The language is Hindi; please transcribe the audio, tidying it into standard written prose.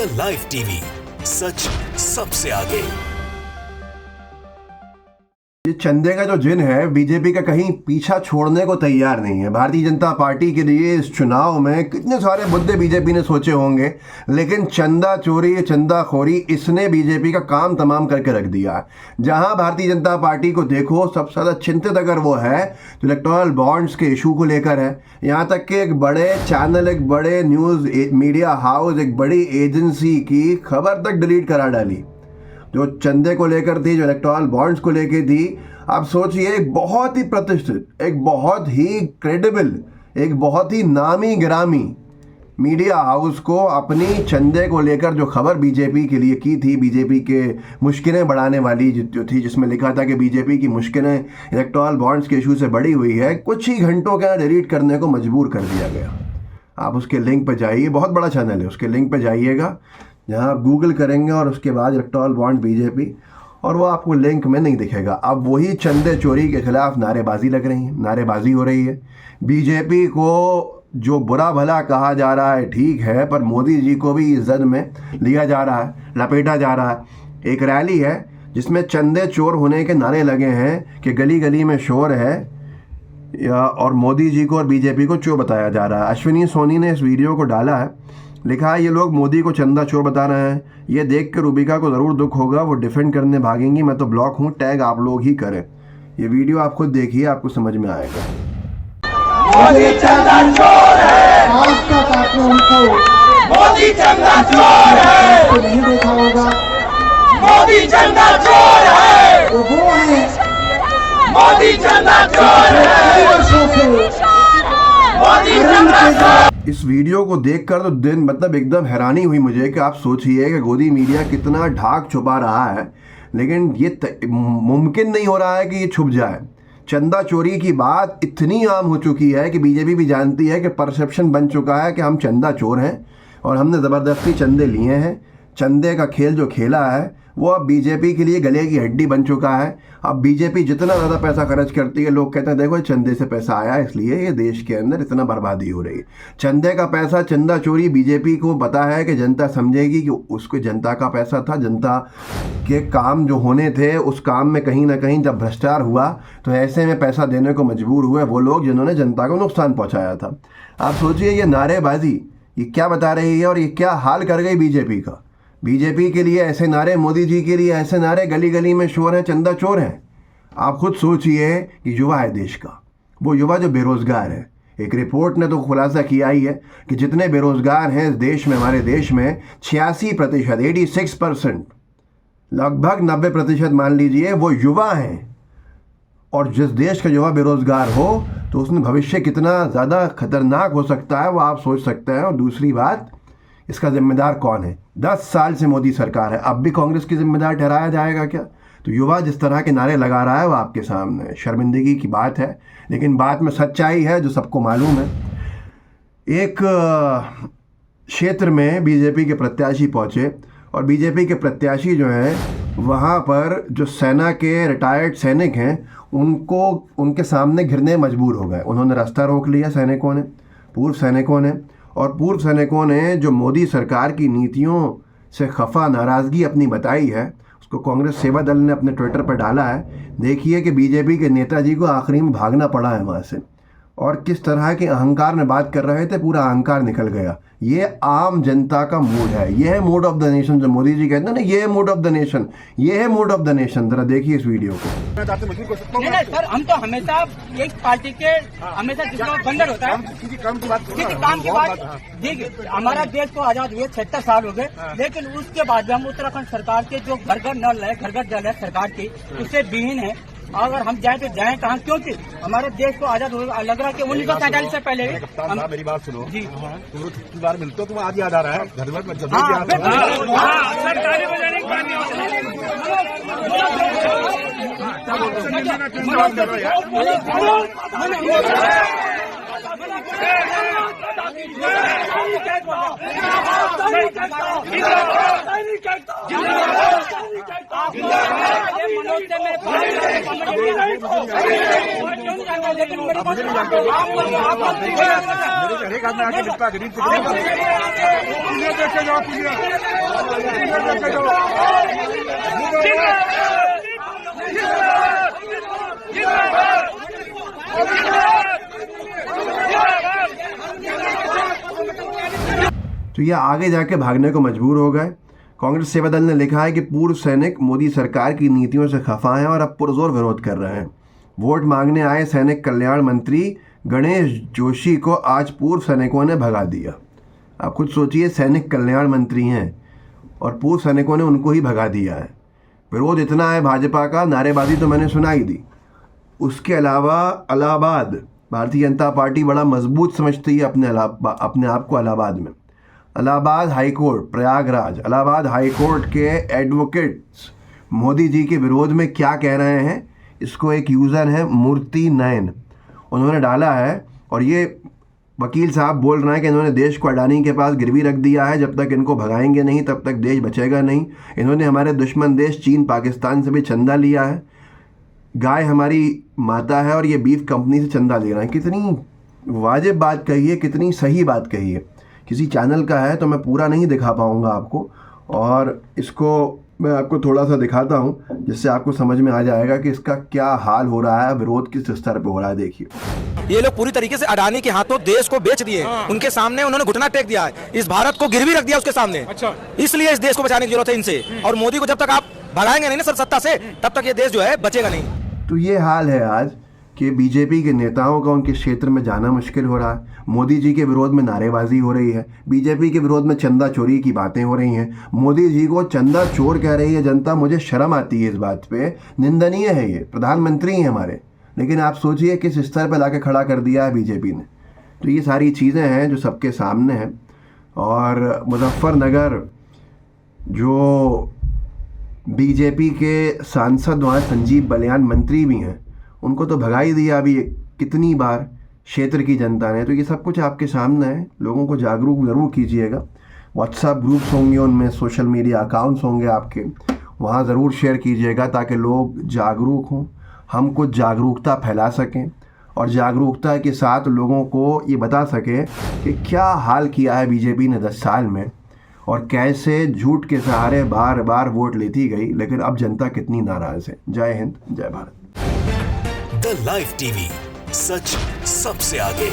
इंडिया लाइव टीवी, सच सबसे आगे। ये चंदे का जो जिन है बीजेपी का कहीं पीछा छोड़ने को तैयार नहीं है। भारतीय जनता पार्टी के लिए इस चुनाव में कितने सारे मुद्दे बीजेपी ने सोचे होंगे, लेकिन चंदा चोरी, चंदाखोरी, इसने बीजेपी का काम तमाम करके रख दिया। जहां भारतीय जनता पार्टी को देखो सबसे ज़्यादा चिंतित अगर वो है तो इलेक्टोरल बॉन्ड्स के इशू को लेकर है। यहाँ तक कि एक बड़े चैनल, एक बड़े न्यूज़ मीडिया हाउस, एक बड़ी एजेंसी की खबर तक डिलीट करा डाली जो चंदे को लेकर थी, जो इलेक्टोरल बॉन्ड्स को लेकर थी। आप सोचिए, एक बहुत ही प्रतिष्ठित, एक बहुत ही क्रेडिबल, एक बहुत ही नामी गिरामी मीडिया हाउस को अपनी चंदे को लेकर जो खबर बीजेपी के लिए की थी, बीजेपी के मुश्किलें बढ़ाने वाली जो थी, जिसमें लिखा था कि बीजेपी की मुश्किलें इलेक्टोरल बॉन्ड्स के इशू से बढ़ी हुई है, कुछ ही घंटों के डिलीट करने को मजबूर कर दिया गया। आप उसके लिंक पर जाइए, बहुत बड़ा चैनल है, उसके लिंक पर जाइएगा, जहाँ आप गूगल करेंगे और उसके बाद इलेक्टोरल बॉन्ड बीजेपी, और वो आपको लिंक में नहीं दिखेगा। अब वही चंदे चोरी के खिलाफ नारेबाजी लग रही है, नारेबाजी हो रही है। बीजेपी को जो बुरा भला कहा जा रहा है ठीक है, पर मोदी जी को भी इस जद में लिया जा रहा है, लपेटा जा रहा है। एक रैली है जिसमें चंदे चोर होने के नारे लगे हैं कि गली गली में शोर है, और मोदी जी को और बीजेपी को चोर बताया जा रहा है। अश्विनी सोनी ने इस वीडियो को डाला है, लिखा है ये लोग मोदी को चंदा चोर बता रहे हैं, ये देख कर रूबिका को ज़रूर दुख होगा, वो डिफेंड करने भागेंगी, मैं तो ब्लॉक हूँ, टैग आप लोग ही करें। ये वीडियो आप खुद देखिए, आपको समझ में आएगा। मोदी चंदा चोर है, आज तक आपने उनको मोदी चंदा चोर है, तो नहीं देखा होगा। मोदी चंदा चोर है, वो है मोदी चंदा चोर है, कई वर्षों से मोदी चंदा चोर। इस वीडियो को देखकर तो दिन मतलब एकदम हैरानी हुई मुझे कि आप सोचिए कि गोदी मीडिया कितना ढाक छुपा रहा है, लेकिन ये मुमकिन नहीं हो रहा है कि ये छुप जाए। चंदा चोरी की बात इतनी आम हो चुकी है कि बीजेपी भी जानती है कि परसेप्शन बन चुका है कि हम चंदा चोर हैं और हमने ज़बरदस्ती चंदे लिए हैं। चंदे का खेल जो खेला है वो अब बीजेपी के लिए गले की हड्डी बन चुका है। अब बीजेपी जितना ज़्यादा पैसा खर्च करती है, लोग कहते हैं देखो चंदे से पैसा आया, इसलिए ये देश के अंदर इतना बर्बादी हो रही है। चंदे का पैसा, चंदा चोरी, बीजेपी को पता है कि जनता समझेगी कि उसको जनता का पैसा था, जनता के काम जो होने थे उस काम में कहीं ना कहीं जब भ्रष्टाचार हुआ तो ऐसे में पैसा देने को मजबूर हुए वो लोग जिन्होंने जनता को नुकसान पहुँचाया था। आप सोचिए ये नारेबाजी ये क्या बता रही है और ये क्या हाल कर गई बीजेपी का। बीजेपी के लिए ऐसे नारे, मोदी जी के लिए ऐसे नारे, गली गली में शोर है, चंदा चोर है। आप खुद सोचिए कि युवा है देश का, वो युवा जो बेरोजगार है। एक रिपोर्ट ने तो खुलासा किया ही है कि जितने बेरोजगार हैं इस देश में, हमारे देश में 86%, 86%, लगभग 90% मान लीजिए वो युवा हैं। और जिस देश का युवा बेरोजगार हो तो उसमें भविष्य कितना ज़्यादा खतरनाक हो सकता है वो आप सोच सकते हैं। और दूसरी बात, इसका जिम्मेदार कौन है? 10 साल से मोदी सरकार है, अब भी कांग्रेस की जिम्मेदार ठहराया जाएगा क्या? तो युवा जिस तरह के नारे लगा रहा है वो आपके सामने शर्मिंदगी की बात है, लेकिन बात में सच्चाई है जो सबको मालूम है। एक क्षेत्र में बीजेपी के प्रत्याशी पहुंचे और बीजेपी के प्रत्याशी जो हैं वहाँ पर जो सेना के रिटायर्ड सैनिक हैं उनको उनके सामने घिरने मजबूर हो गए। उन्होंने रास्ता रोक लिया सैनिकों ने, पूर्व सैनिकों ने, और पूर्व सैनिकों ने जो मोदी सरकार की नीतियों से खफा नाराज़गी अपनी बताई है उसको कांग्रेस सेवा दल ने अपने ट्विटर पर डाला है। देखिए कि बीजेपी के नेताजी को आखिरी में भागना पड़ा है वहाँ से, और किस तरह के अहंकार में बात कर रहे थे, पूरा अहंकार निकल गया। ये आम जनता का मूड है, ये है मूड ऑफ द नेशन जो मोदी जी कहते हैं ना, ये है मूड ऑफ द नेशन, ये है मूड ऑफ द नेशन। जरा देखिए इस वीडियो को। नहीं सर, हम तो हमेशा एक पार्टी के हमेशा जिसका बंदर होता है किसी काम की बात। देखिए हमारा देश को आजाद हुए 76 साल हो गए, लेकिन उसके बाद भी हम उत्तराखंड सरकार के जो घर घर नल है, घर घर जल है सरकार की, उससे विहीन है। अगर हम जाए तो जाए कहाँ, क्योंकि हमारे देश को आजाद होगा लग रहा है कि 1947 से पहले। मेरी बात सुनो जी, तुम कितनी बार मिलते हो, तुम आज याद आ रहा है घर में जब सरकारी मनोज से मेरे लेकिन मेरी बात मेरे एक हाथ में आके लिपटा गरीब देखे जाओ देखे जाओ तो ये आगे जाके भागने को मजबूर हो गए। कांग्रेस सेवा दल ने लिखा है कि पूर्व सैनिक मोदी सरकार की नीतियों से खफा हैं और अब पुरजोर विरोध कर रहे हैं। वोट मांगने आए सैनिक कल्याण मंत्री गणेश जोशी को आज पूर्व सैनिकों ने भगा दिया। आप खुद सोचिए, सैनिक कल्याण मंत्री हैं और पूर्व सैनिकों ने उनको ही भगा दिया है। विरोध इतना है भाजपा का, नारेबाजी तो मैंने सुनाई दी। उसके अलावा इलाहाबाद, भारतीय जनता पार्टी बड़ा मजबूत समझती है अपने आप को इलाहाबाद में। इलाहाबाद हाईकोर्ट, प्रयागराज, इलाहाबाद हाईकोर्ट के एडवोकेट्स मोदी जी के विरोध में क्या कह रहे हैं, इसको एक यूज़र है मूर्ति नयन, उन्होंने डाला है। और ये वकील साहब बोल रहे हैं कि इन्होंने देश को अडानी के पास गिरवी रख दिया है, जब तक इनको भगाएंगे नहीं तब तक देश बचेगा नहीं। इन्होंने हमारे दुश्मन देश चीन पाकिस्तान से भी चंदा लिया है। गाय हमारी माता है और ये बीफ कंपनी से चंदा ले रहे हैं। कितनी वाजिब बात कही है, कितनी सही बात कही है। किसी चैनल का है तो मैं पूरा नहीं दिखा पाऊँगा आपको, और इसको मैं आपको थोड़ा सा दिखाता हूँ जिससे आपको समझ में आ जाएगा कि इसका क्या हाल हो रहा है, विरोध किस स्तर पे हो रहा है। देखिए, ये लोग पूरी तरीके से अडानी के हाथों देश को बेच दिए। उनके सामने उन्होंने घुटना टेक दिया है, इस भारत को गिरवी रख दिया उसके सामने। अच्छा, इसलिए इस देश को बचाने की जरूरत है इनसे। और मोदी को जब तक आप भगाएंगे नहीं ना सर सत्ता से, तब तक ये देश जो है बचेगा नहीं। तो ये हाल है आज कि बीजेपी के नेताओं का उनके क्षेत्र में जाना मुश्किल हो रहा है। मोदी जी के विरोध में नारेबाजी हो रही है, बीजेपी के विरोध में चंदा चोरी की बातें हो रही हैं। मोदी जी को चंदा चोर कह रही है जनता, मुझे शर्म आती है इस बात पे, निंदनीय है। ये प्रधानमंत्री हैं हमारे, लेकिन आप सोचिए किस स्तर पर लाके खड़ा कर दिया है बीजेपी ने। तो ये सारी चीज़ें हैं जो सबके सामने हैं। और मुजफ्फरनगर जो बीजेपी के सांसद वहाँ संजीव बलियान मंत्री भी हैं, उनको तो भगा ही दिया अभी कितनी बार क्षेत्र की जनता ने। तो ये सब कुछ आपके सामने है, लोगों को जागरूक ज़रूर कीजिएगा। व्हाट्सएप ग्रुप्स होंगे, उनमें सोशल मीडिया अकाउंट्स होंगे आपके, वहाँ ज़रूर शेयर कीजिएगा ताकि लोग जागरूक हों, हम कुछ जागरूकता फैला सकें और जागरूकता के साथ लोगों को ये बता सकें कि क्या हाल किया है बीजेपी ने 10 साल में और कैसे झूठ के सहारे बार बार वोट लेती गई, लेकिन अब जनता कितनी नाराज़ है। जय हिंद, जय भारत। द लाइव टीवी, सच सबसे आगे।